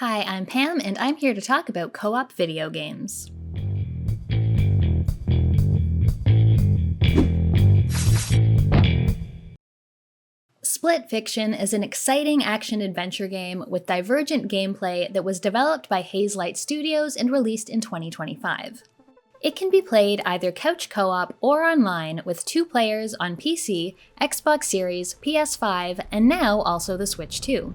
Hi, I'm Pam, and I'm here to talk about co-op video games. Split Fiction is an exciting action-adventure game with divergent gameplay that was developed by Hazelight Studios and released in 2025. It can be played either couch co-op or online with 2 players on PC, Xbox Series, PS5, and now also the Switch 2.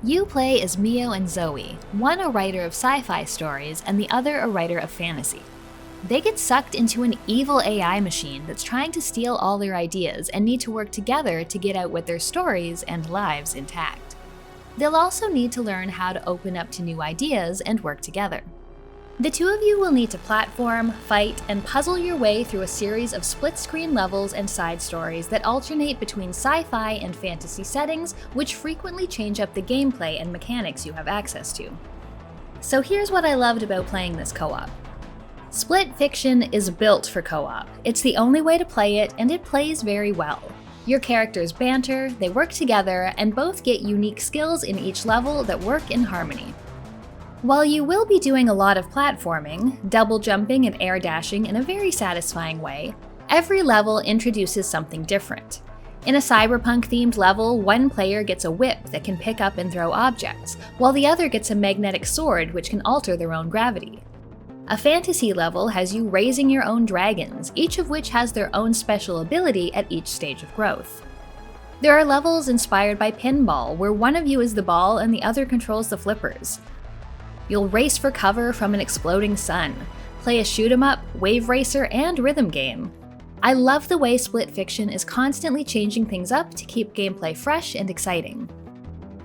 You play as Mio and Zoe, one a writer of sci-fi stories and the other a writer of fantasy. They get sucked into an evil AI machine that's trying to steal all their ideas and need to work together to get out with their stories and lives intact. They'll also need to learn how to open up to new ideas and work together. The 2 of you will need to platform, fight, and puzzle your way through a series of split-screen levels and side stories that alternate between sci-fi and fantasy settings, which frequently change up the gameplay and mechanics you have access to. So here's what I loved about playing this co-op. Split Fiction is built for co-op. It's the only way to play it, and it plays very well. Your characters banter, they work together, and both get unique skills in each level that work in harmony. While you will be doing a lot of platforming, double jumping and air dashing in a very satisfying way, every level introduces something different. In a cyberpunk-themed level, one player gets a whip that can pick up and throw objects, while the other gets a magnetic sword which can alter their own gravity. A fantasy level has you raising your own dragons, each of which has their own special ability at each stage of growth. There are levels inspired by pinball, where one of you is the ball and the other controls the flippers. You'll race for cover from an exploding sun, play a shoot-'em-up, wave racer, and rhythm game. I love the way Split Fiction is constantly changing things up to keep gameplay fresh and exciting.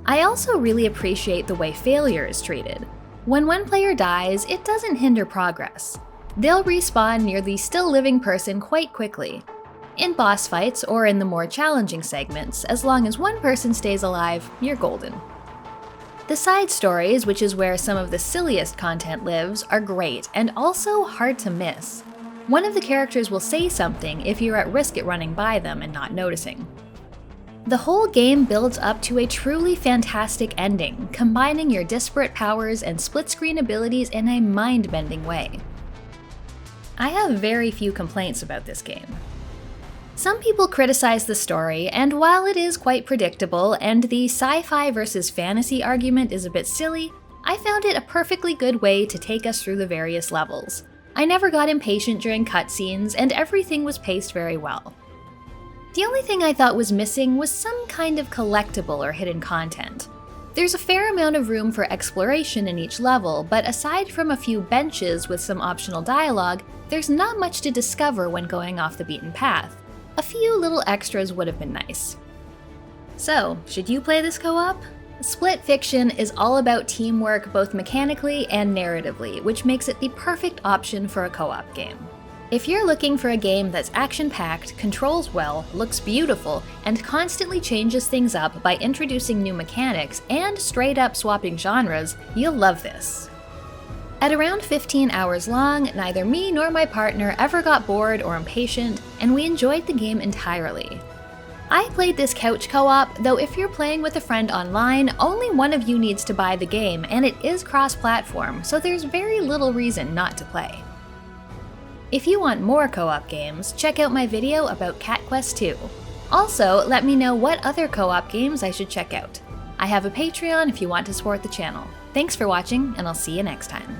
I also really appreciate the way failure is treated. When one player dies, it doesn't hinder progress. They'll respawn near the still-living person quite quickly. In boss fights or in the more challenging segments, as long as one person stays alive, you're golden. The side stories, which is where some of the silliest content lives, are great and also hard to miss. One of the characters will say something if you're at risk at running by them and not noticing. The whole game builds up to a truly fantastic ending, combining your disparate powers and split-screen abilities in a mind-bending way. I have very few complaints about this game. Some people criticize the story, and while it is quite predictable and the sci-fi versus fantasy argument is a bit silly, I found it a perfectly good way to take us through the various levels. I never got impatient during cutscenes, and everything was paced very well. The only thing I thought was missing was some kind of collectible or hidden content. There's a fair amount of room for exploration in each level, but aside from a few benches with some optional dialogue, there's not much to discover when going off the beaten path. A few little extras would have been nice. So, should you play this co-op? Split Fiction is all about teamwork both mechanically and narratively, which makes it the perfect option for a co-op game. If you're looking for a game that's action-packed, controls well, looks beautiful, and constantly changes things up by introducing new mechanics and straight-up swapping genres, you'll love this. At around 15 hours long, neither me nor my partner ever got bored or impatient, and we enjoyed the game entirely. I played this couch co-op, though if you're playing with a friend online, only one of you needs to buy the game, and it is cross-platform, so there's very little reason not to play. If you want more co-op games, check out my video about Cat Quest 2. Also, let me know what other co-op games I should check out. I have a Patreon if you want to support the channel. Thanks for watching, and I'll see you next time.